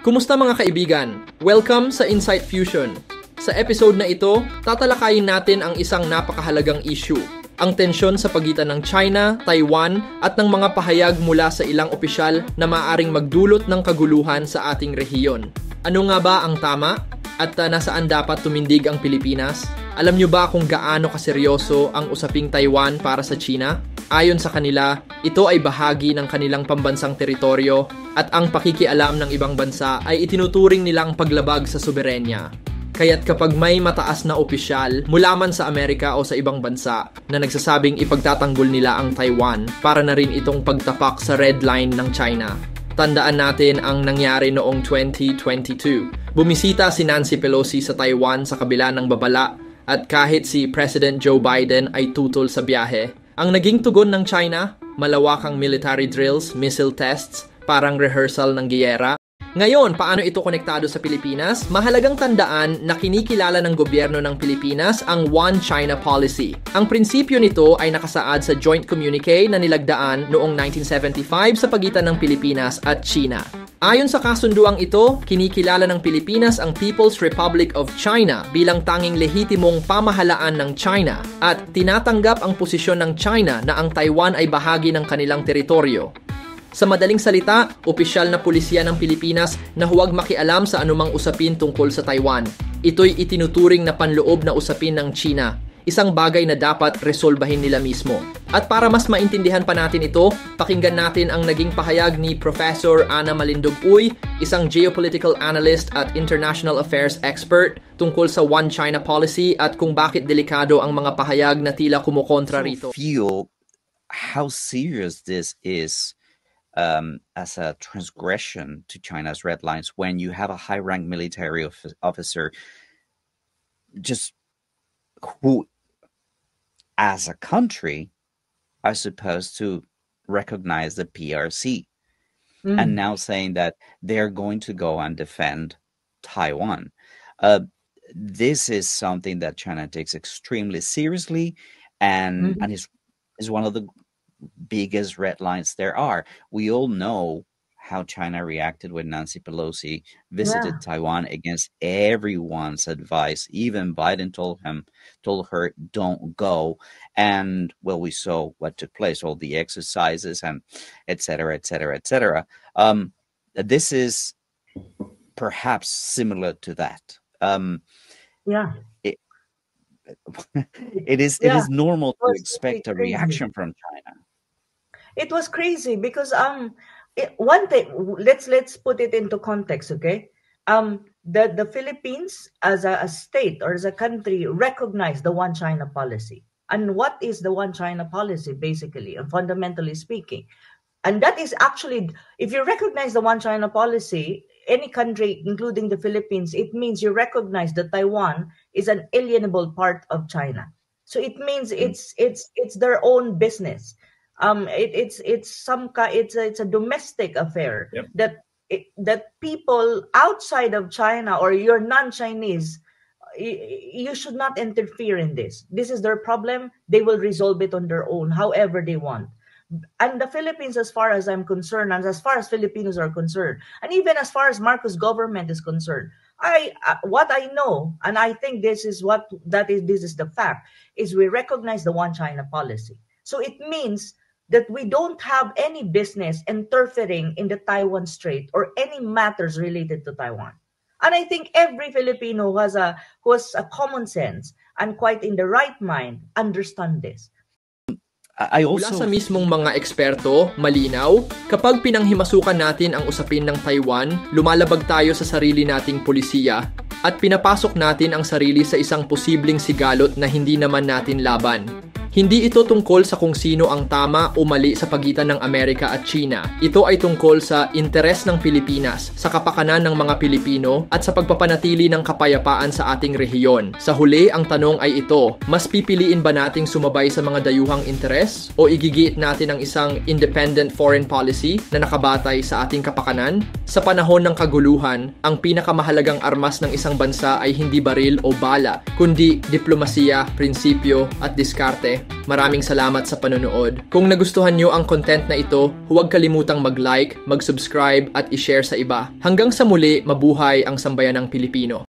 Kumusta mga kaibigan? Welcome sa Insight Fusion. Sa episode na ito, tatalakayin natin ang isang napakahalagang issue, ang tensyon sa pagitan ng China, Taiwan at ng mga pahayag mula sa ilang opisyal na maaaring magdulot ng kaguluhan sa ating rehiyon. Ano nga ba ang tama? At nasaan dapat tumindig ang Pilipinas? Alam nyo ba kung gaano kaseryoso ang usaping Taiwan para sa China? Ayon sa kanila, ito ay bahagi ng kanilang pambansang teritoryo at ang pakikialam ng ibang bansa ay itinuturing nilang paglabag sa soberenya. Kaya't kapag may mataas na opisyal mula man sa Amerika o sa ibang bansa na nagsasabing ipagtatanggol nila ang Taiwan para na rin itong pagtapak sa red line ng China, tandaan natin ang nangyari noong 2022. Bumisita si Nancy Pelosi sa Taiwan sa kabila ng babala at kahit si President Joe Biden ay tutol sa biyahe, ang naging tugon ng China, malawakang military drills, missile tests, parang rehearsal ng giyera. Ngayon, paano ito konektado sa Pilipinas? Mahalagang tandaan na kinikilala ng gobyerno ng Pilipinas ang One China Policy. Ang prinsipyo nito ay nakasaad sa Joint Communique na nilagdaan noong 1975 sa pagitan ng Pilipinas at China. Ayon sa kasunduang ito, kinikilala ng Pilipinas ang People's Republic of China bilang tanging lehitimong pamahalaan ng China at tinatanggap ang posisyon ng China na ang Taiwan ay bahagi ng kanilang teritoryo. Sa madaling salita, opisyal na pulisya ng Pilipinas na huwag makialam sa anumang usapin tungkol sa Taiwan. Ito'y itinuturing na panloob na usapin ng China, isang bagay na dapat resolbahin nila mismo. At para mas maintindihan pa natin ito, pakinggan natin ang naging pahayag ni Professor Ana Malindog-Uy, isang geopolitical analyst at international affairs expert tungkol sa One China Policy at kung bakit delikado ang mga pahayag na tila kumukontra rito. Feel how serious this is as a transgression to China's red lines when you have a high-ranked military officer just who, as a country, are supposed to recognize the PRC and now saying that they're going to go and defend Taiwan. This is something that China takes extremely seriously and is one of the biggest red lines there are. We all know how China reacted when Nancy Pelosi visited Taiwan against everyone's advice. Even Biden told her, don't go. And well, we saw what took place, all the exercises and et cetera, et cetera, et cetera. This is perhaps similar to that. It is normal to expect a reaction from China. It was crazy because one thing, let's put it into context, okay? The Philippines as a state or as a country recognized the One China policy. And what is the One China policy basically and fundamentally speaking? And that is actually, if you recognize the One China policy, any country, including the Philippines, it means you recognize that Taiwan is an alienable part of China. So it means it's their own business. It's a domestic affair that people outside of China or you're non-Chinese, you should not interfere in this. This is their problem. They will resolve it on their own, however they want. And the Philippines, as far as I'm concerned, and as far as Filipinos are concerned, and even as far as Marcos government is concerned, what I know, and I think this is the fact, is we recognize the One China policy. So it means that we don't have any business interfering in the Taiwan Strait or any matters related to Taiwan. And I think every Filipino who has a common sense and quite in the right mind understand this. Mula sa mismong mga eksperto, malinaw, kapag pinanghimasukan natin ang usapin ng Taiwan, lumalabag tayo sa sarili nating pulisiya at pinapasok natin ang sarili sa isang posibleng sigalot na hindi naman natin laban. Hindi ito tungkol sa kung sino ang tama o mali sa pagitan ng Amerika at China. Ito ay tungkol sa interes ng Pilipinas, sa kapakanan ng mga Pilipino at sa pagpapanatili ng kapayapaan sa ating rehiyon. Sa huli, ang tanong ay ito, mas pipiliin ba nating sumabay sa mga dayuhang interes o igigit natin ang isang independent foreign policy na nakabatay sa ating kapakanan? Sa panahon ng kaguluhan, ang pinakamahalagang armas ng isang bansa ay hindi baril o bala, kundi diplomasiya, prinsipyo at diskarte. Maraming salamat sa panonood. Kung nagustuhan nyo ang content na ito, huwag kalimutang mag-like, mag-subscribe at i-share sa iba. Hanggang sa muli, mabuhay ang sambayanang Pilipino.